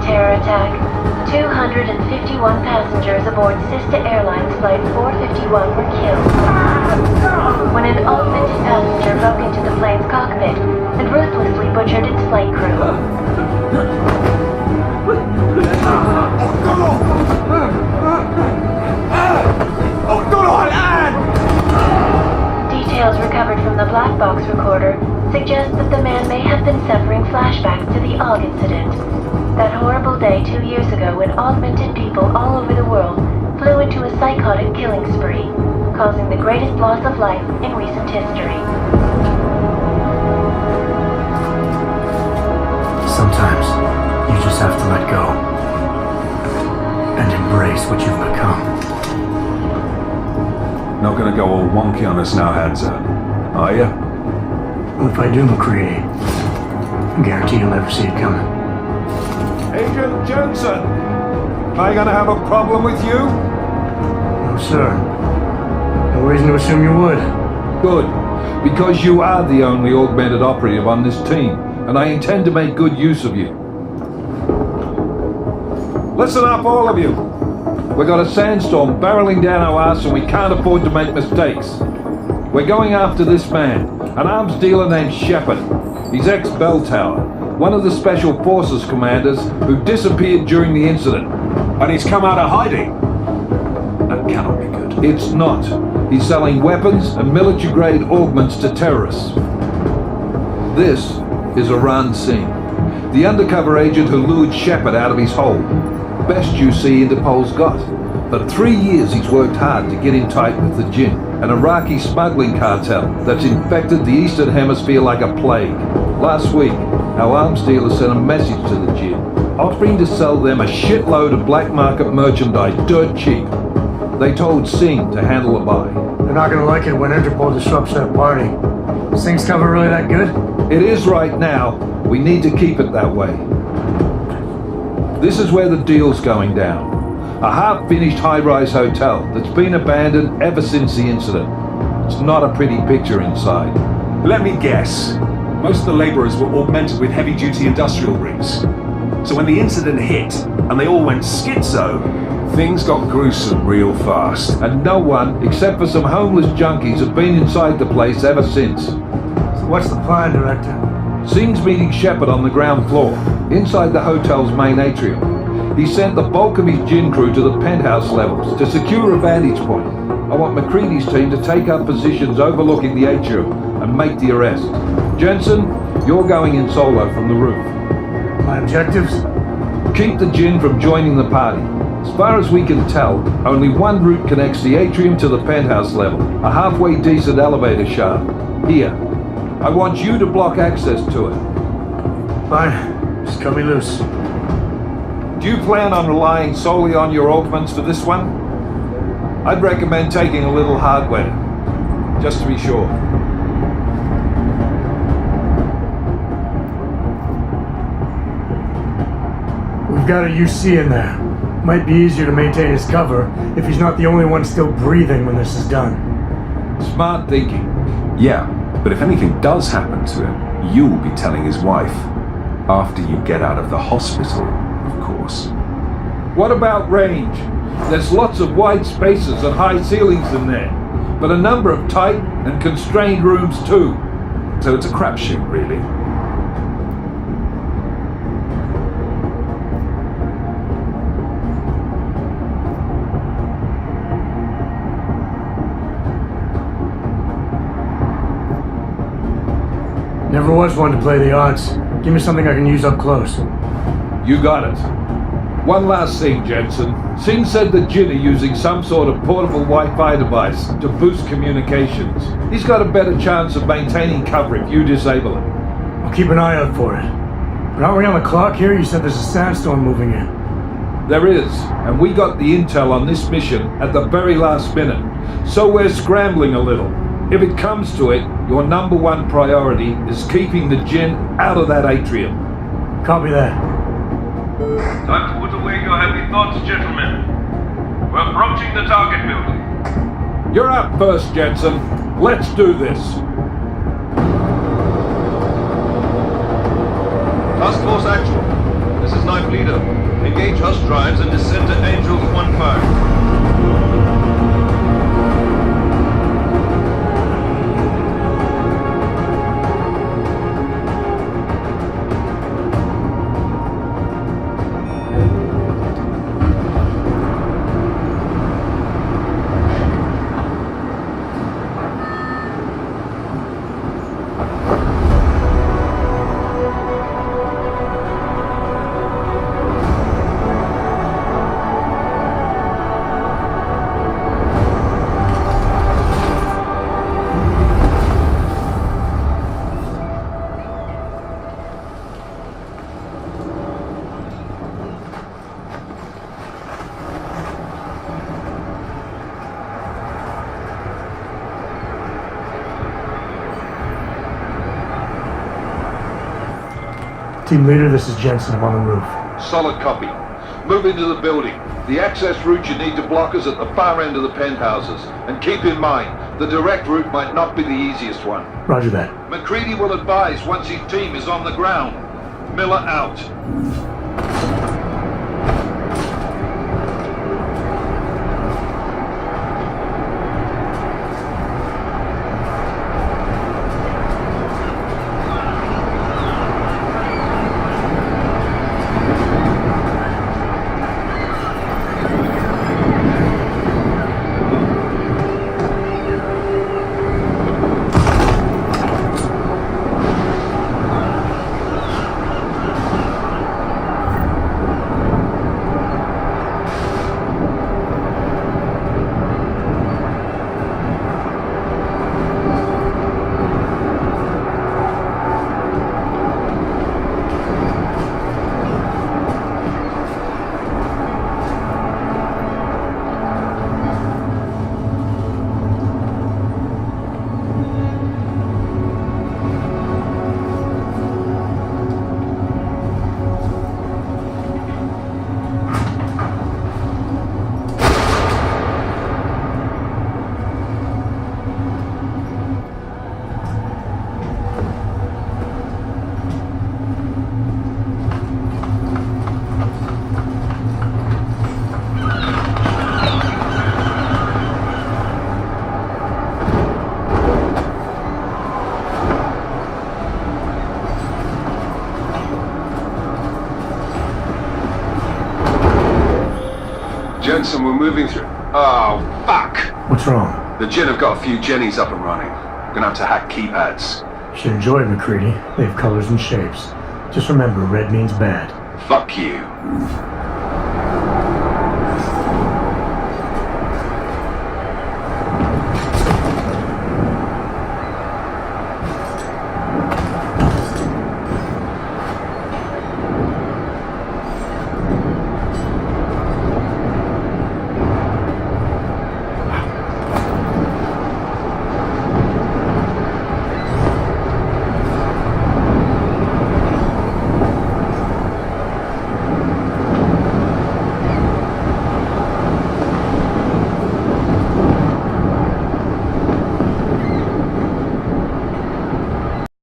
terror attack. 251 passengers aboard Sister Airlines Flight 451 were killed when an augmented passenger broke into the plane's cockpit and ruthlessly butchered its flight crew. Details recovered from the black box recorder suggest that the man may have been suffering flashbacks to the AUG incident. That horrible day 2 years ago when augmented people all over the world flew into a psychotic killing spree, causing the greatest loss of life in recent history. Sometimes you just have to let go and embrace what you've become. Not gonna go all wonky on us now, Hansa, are you? Well, if I do, McCready, I guarantee you'll never see it coming. Agent Jensen! Am I gonna have a problem with you? No, sir. No reason to assume you would. Good, because you are the only augmented operative on this team, and I intend to make good use of you. Listen up, all of you. We got a sandstorm barreling down our arse and we can't afford to make mistakes. We're going after this man, an arms dealer named Shepard. He's ex-Bell Tower, one of the Special Forces commanders who disappeared during the incident. And he's come out of hiding. That cannot be good. It's not. He's selling weapons and military-grade augments to terrorists. This is Iran Singh, the undercover agent who lured Shepard out of his hole. Best you see Interpol's got. For 3 years he's worked hard to get in tight with the Jinn, an Iraqi smuggling cartel that's infected the Eastern Hemisphere like a plague. Last week, our arms dealer sent a message to the Jinn, offering to sell them a shitload of black market merchandise dirt cheap. They told Singh to handle the buy. They're not gonna like it when Interpol disrupts their party. Singh's cover really that good? It is right now. We need to keep it that way. This is where the deal's going down. A half-finished high-rise hotel that's been abandoned ever since the incident. It's not a pretty picture inside. Let me guess. Most of the laborers were augmented with heavy-duty industrial rigs. So when the incident hit, and they all went schizo, things got gruesome real fast. And no one, except for some homeless junkies, have been inside the place ever since. So what's the plan, Director? Singh's meeting Shepard on the ground floor, inside the hotel's main atrium. He sent the bulk of his Jinn crew to the penthouse levels to secure a vantage point. I want McCready's team to take up positions overlooking the atrium and make the arrest. Jensen, you're going in solo from the roof. My objectives? Keep the Jinn from joining the party. As far as we can tell, only one route connects the atrium to the penthouse level, a halfway decent elevator shaft. Here. I want you to block access to it. Fine. Just cut me loose. Do you plan on relying solely on your augments for this one? I'd recommend taking a little hardware, just to be sure. We've got a UC in there. Might be easier to maintain his cover if he's not the only one still breathing when this is done. Smart thinking. Yeah, but if anything does happen to him, you'll be telling his wife. After you get out of the hospital, of course. What about range? There's lots of wide spaces and high ceilings in there, but a number of tight and constrained rooms too. So it's a crapshoot, really. Never was one to play the odds. Give me something I can use up close. You got it. One last thing, Jensen. Singh said the Jinn are using some sort of portable Wi-Fi device to boost communications. He's got a better chance of maintaining cover if you disable it. I'll keep an eye out for it. But aren't we on the clock here? You said there's a sandstorm moving in. There is, and we got the intel on this mission at the very last minute, so we're scrambling a little. If it comes to it, your number one priority is keeping the Jinn out of that atrium. Copy that. Time to put away your heavy thoughts, gentlemen. We're approaching the target building. You're up first, Jensen. Let's do this. Task Force Actual. This is Knife Leader. Team leader, this is Jensen. I'm on the roof. Solid copy. Move into the building. The access route you need to block is at the far end of the penthouses. And keep in mind, the direct route might not be the easiest one. Roger that. McCready will advise once his team is on the ground. Miller out. Jensen, we're moving through. Oh, fuck! What's wrong? The Jinn have got a few Jennies up and running. We're gonna have to hack keypads. Should enjoy it, McCready. They have colors and shapes. Just remember, red means bad. Fuck you.